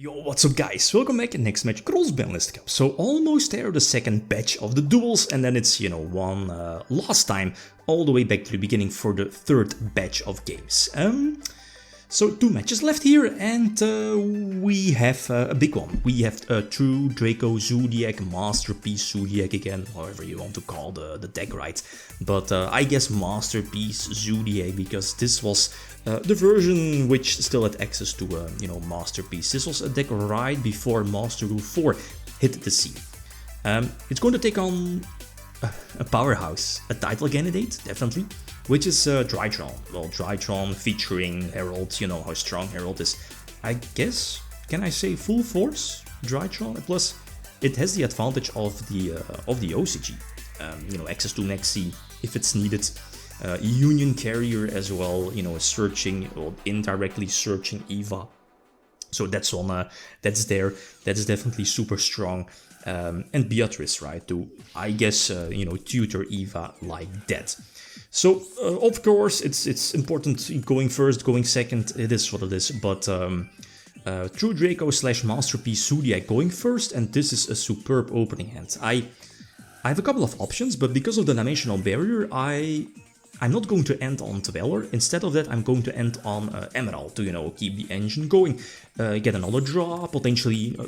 Yo, what's up guys, welcome back. Next match, Cross-Banlist Cup. So almost there, the second batch of the duels, and then it's, one last time all the way back to the beginning for the third batch of games. So 2 matches left here, and we have a big one. We have True, Draco, Zodiac, Masterpiece, Zodiac again, however you want to call the deck, right? But I guess Masterpiece, Zodiac, because this was the version which still had access to, Masterpiece. This was a deck right before Master Rule 4 hit the scene. It's going to take on a powerhouse, a title candidate, definitely, which is Drytron. Well, Drytron featuring Herald, you know how strong Herald is. I guess, can I say full force Drytron? Plus, it has the advantage of the OCG. Access to Nexi if it's needed. Union Carrier as well, searching, or indirectly searching Eva. So that's on, that's there. That's definitely super strong. And Beatrice, right, to, I guess, tutor Eva like that. So, of course, it's important going first, going second, it is what it is, but True Draco / Masterpiece Zodiac going first, and this is a superb opening hand. I have a couple of options, but because of the dimensional barrier, I'm not going to end on Dweller. Instead of that, I'm going to end on Emerald to, keep the engine going, get another draw, potentially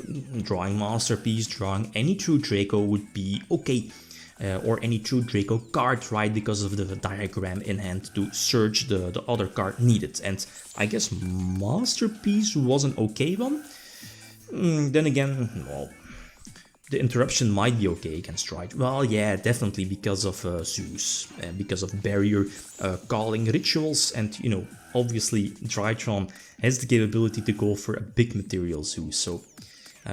drawing Masterpiece, drawing any True Draco would be okay. Or any True Draco card, right, because of the diagram in hand to search the other card needed. And I guess Masterpiece was an okay one. Then again, well, the interruption might be okay against Drytron. Well, yeah, definitely because of Zeus, because of barrier, calling rituals, and, obviously Drytron has the capability to go for a big material Zeus, so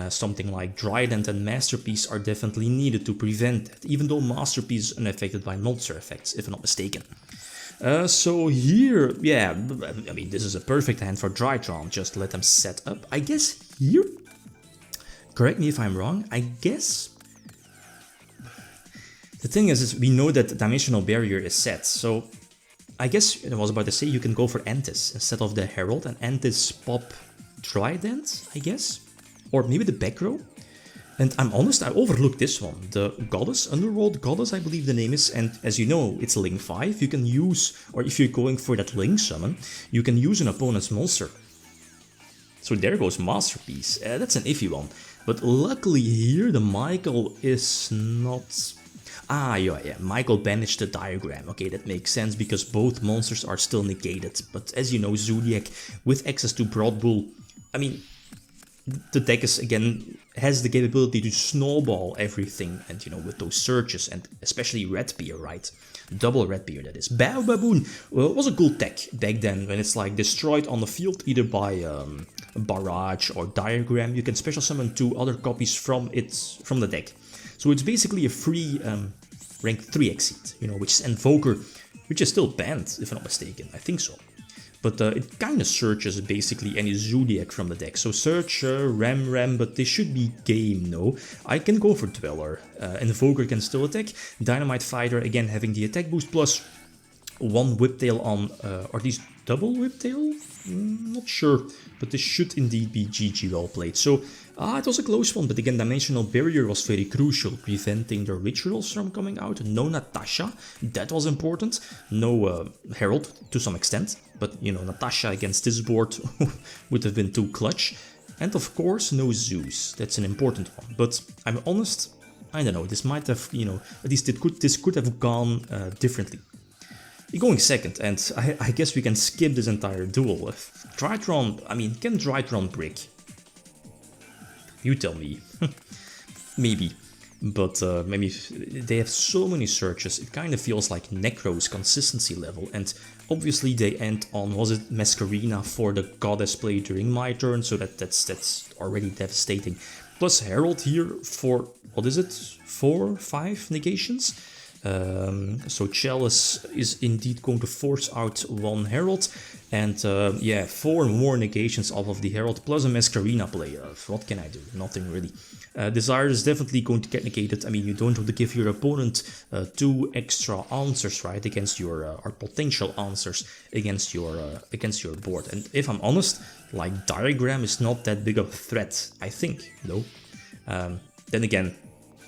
something like Trident and Masterpiece are definitely needed to prevent that, even though Masterpiece is unaffected by monster effects, if I'm not mistaken. So here, yeah, I mean, this is a perfect hand for Drytron, just let them set up. I guess here, correct me if I'm wrong, I guess the thing is we know that the dimensional barrier is set, so I guess I was about to say you can go for Antis instead of the Herald, and Antis pop Trident, I guess? Or maybe the back row. And I'm honest, I overlooked this one. The Goddess, Underworld Goddess, I believe the name is, and as you know, it's Link 5. You can use, or if you're going for that Link summon, you can use an opponent's monster. So there goes Masterpiece. That's an iffy one. But luckily here, the Michael is not... Ah, yeah, Michael banished the diagram. Okay, that makes sense, because both monsters are still negated. But as you know, Zodiac, with access to Broad Bull, I mean... the deck is, again, has the capability to snowball everything, and with those searches, and especially Redbeard, right? Double Redbeard, that is. Baboon was a cool tech back then, when it's like destroyed on the field, either by barrage or diagram. You can special summon 2 other copies from the deck. So it's basically a free rank 3 exceed, which is Invoker, which is still banned, if I'm not mistaken. I think so. But it kind of searches basically any Zodiac from the deck. So search Ram, but they should be game, no. I can go for Dweller. Invoker can still attack. Dynamite Fighter, again, having the attack boost, plus 1 Whiptail on... are these double Whiptail? Not sure. But this should indeed be GG well played. So, it was a close one, but again, Dimensional Barrier was very crucial, preventing the rituals from coming out. No Natasha, that was important. No Herald, to some extent. But, Natasha against this board would have been too clutch. And of course, no Zeus. That's an important one. But I'm honest, I don't know, this might have, at least this could have gone differently. Going second, and I guess we can skip this entire duel. Drytron, I mean, can Drytron brick? You tell me. Maybe. But maybe they have so many searches, it kind of feels like Necro's consistency level, and obviously they end on, was it Masquerina for the Goddess play during my turn, so that's already devastating. Plus Herald here for, what is it, 4, 5 negations? So Chalice is indeed going to force out 1 Herald, And yeah, 4 more negations off of the Herald plus a Masquerina play. What can I do? Nothing really. Desire is definitely going to get negated. I mean, you don't want to give your opponent 2 extra answers, right, against your or potential answers against your board. And if I'm honest, like Diagram is not that big of a threat, I think. No. Then again,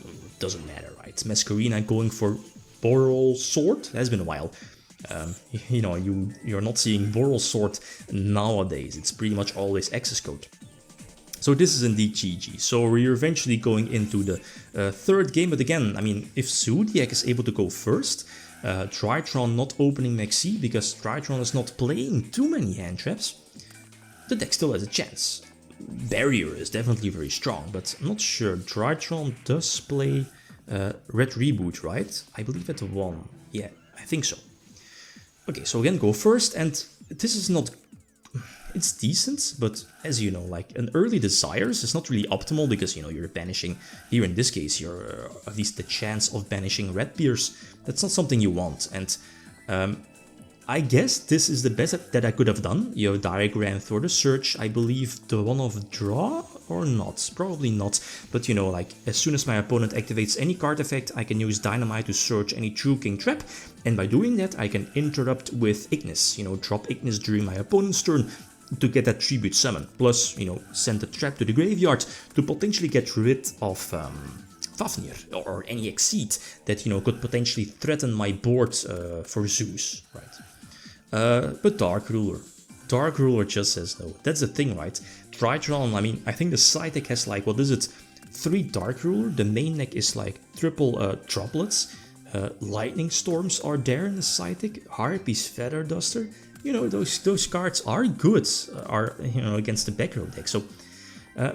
it doesn't matter, right? Masquerina going for Boral Sword has been a while. You know, you're not seeing Boral Sword nowadays. It's pretty much always access code. So this is indeed GG. So we're eventually going into the third game. But again, I mean, if Zodiac is able to go first, Drytron not opening Maxi because Drytron is not playing too many hand traps, the deck still has a chance. Barrier is definitely very strong, but I'm not sure. Drytron does play Red Reboot, right? I believe at 1. Yeah, I think so. Okay, so again, go first, and this is not... It's decent, but as you know, like an early Desires is not really optimal because, you know, you're banishing, here in this case, you're at least the chance of banishing Red Beers. That's not something you want, and I guess this is the best that I could have done. Your Diagram for the search, I believe the one of draw or not, probably not, but you know, like as soon as my opponent activates any card effect, I can use Dynamite to search any True King trap, and by doing that I can interrupt with Ignis, you know, drop Ignis during my opponent's turn to get that tribute summon, plus, you know, send a trap to the graveyard to potentially get rid of Fafnir or any Exceed that, you know, could potentially threaten my board for Zeus, right? But Dark Ruler just says no. That's the thing, right? Drytron, I mean, I think the side deck has like, what is it? 3 Dark Ruler, the main deck is like triple droplets, Lightning Storms are there in the side deck, Harpy's Feather Duster. You know, those cards are good, you know, against the back row deck. So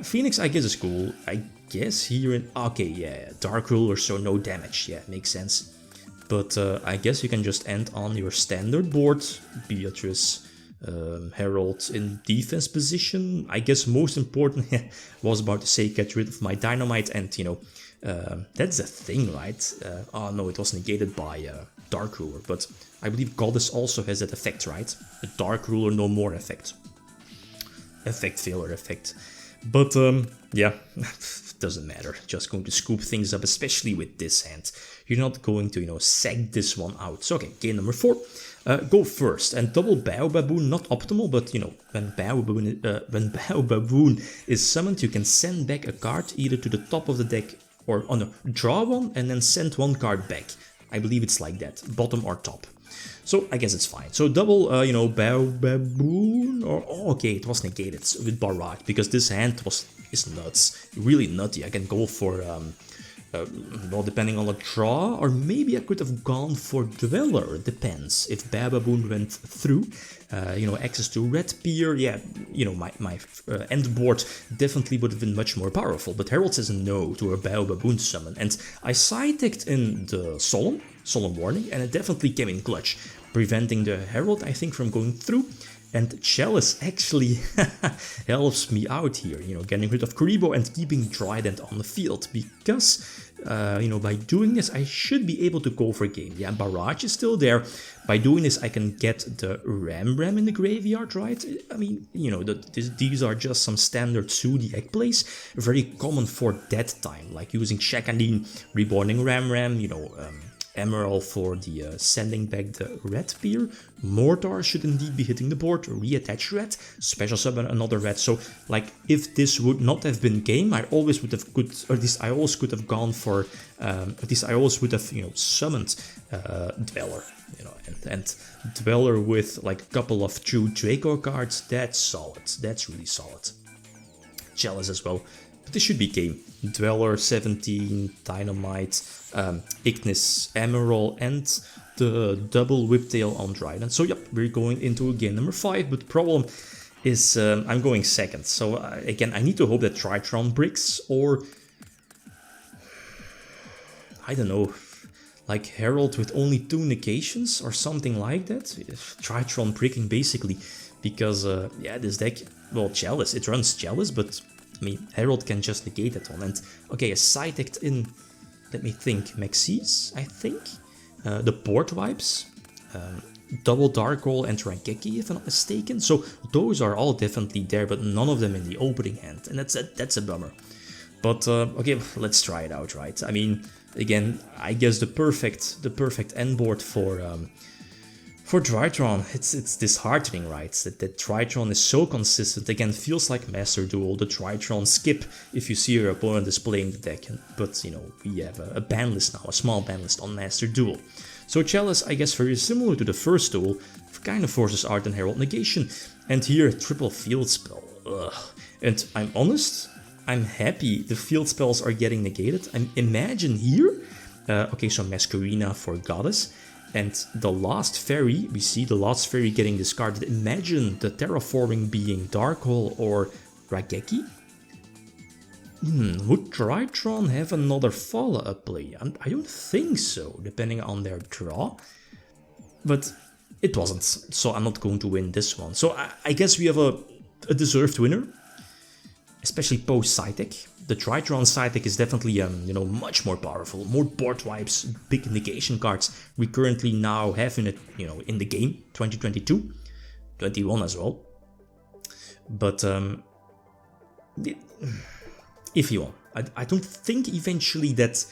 Phoenix, I guess, is cool. I guess here in... Okay, yeah, Dark Ruler, so no damage. Yeah, makes sense. But I guess you can just end on your standard board. Beatrice, Herald in defense position. I guess most important, was about to say get rid of my Dynamite, and, you know, that's the thing, right? Oh no, it was negated by Dark Ruler, but I believe Goddess also has that effect, right? A Dark Ruler no more effect. Effect failure effect. But yeah, doesn't matter. Just going to scoop things up, especially with this hand. You're not going to, you know, sag this one out. So okay, game number 4. Go first, and double Bow Baboon, not optimal, but you know, when Bow Baboon is summoned, you can send back a card either to the top of the deck or on a draw one and then send 1 card back. I believe it's like that, bottom or top. So I guess it's fine. So double, you know, Bow Baboon, or oh, okay, it was negated with Barrage because this hand is nuts, really nutty. I can go for well, depending on the draw, or maybe I could have gone for Dweller, depends. If Bow Baboon went through, you know, access to Red Pier, yeah, you know, my end board definitely would have been much more powerful, but Herald says no to a Bow Baboon summon, and I side-decked in the Solemn Warning, and it definitely came in clutch, preventing the Herald, I think, from going through. And Chalice actually helps me out here, you know, getting rid of Kuribo and keeping Trident on the field, because, you know, by doing this, I should be able to go for game. Yeah, Barrage is still there. By doing this, I can get the Ram in the graveyard, right? I mean, you know, these are just some standard Zodiac plays, very common for that time, like using Shakanin, Reborning Ram, you know, Emerald for the sending back the Red Pier. Mortar should indeed be hitting the board. Reattach Red. Special summon another Red. So, like, if this would not have been game, I always would have or at least I always could have gone for, at least I always would have, you know, summoned Dweller. You know, and Dweller with like a couple of true Draco cards. That's solid. That's really solid. Chalice as well. But this should be game. Dweller, 17, Dynamite, Ignis, Emerald, and the double Whiptail on Drytrons. So yep, we're going into game number 5, but the problem is I'm going second. So again, I need to hope that Drytron bricks, or I don't know, like Herald with only 2 negations or something like that. Drytron bricking basically, because yeah, this deck, well, Chalice, it runs Chalice, but I mean, Herald can just negate that one. And okay, a side deck in, let me think, Maxis, I think. The board wipes. double Dark Roll and Raigeki, if I'm not mistaken. So those are all definitely there, but none of them in the opening hand, and that's a bummer. But okay, let's try it out, right? I mean, again, I guess the perfect end board for Drytron. It's disheartening, right? That Drytron is so consistent. Again, feels like Master Duel. The Drytron skip if you see your opponent is playing the deck. But you know, we have a ban list now, a small ban list on Master Duel. So Chalice, I guess, very similar to the first duel, kind of forces Art and Herald negation. And here, triple field spell. Ugh. And I'm honest, I'm happy the field spells are getting negated. Imagine here, okay, so Masquerina for Goddess. And the last fairy, we see the last fairy getting discarded. Imagine the terraforming being Dark Hole or Raigeki. Would Drytron have another follow-up play? I don't think so, depending on their draw. But it wasn't, so I'm not going to win this one. So I guess we have a deserved winner, especially post-side deck. The Drytron side deck is definitely, you know, much more powerful, more board wipes, big negation cards. We currently now have in it, you know, in the game, 2022, 21 as well. But if you want, I don't think eventually that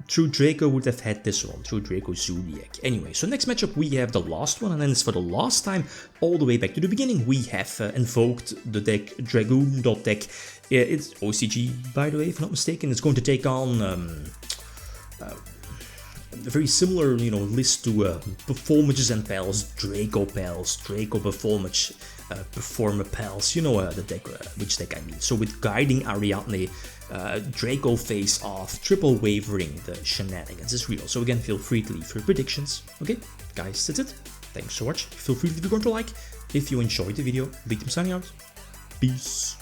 True Draco would have had this one, True Draco Zodiac. Anyway, so next matchup we have the last one, and then it's for the last time, all the way back to the beginning, we have invoked the deck Dragoon.deck. It's OCG, by the way, if I'm not mistaken. It's going to take on a very similar, you know, list to Performages and Pals, Draco Performage, Performer Pals, you know the deck, which deck I mean. So with Guiding Ariadne, Draco Face Off, Triple Wavering, the shenanigans is real. So again, feel free to leave your predictions. Okay, guys, that's it. Thanks so much. Feel free to leave a like if you enjoyed the video. Big Tim signing out. Peace.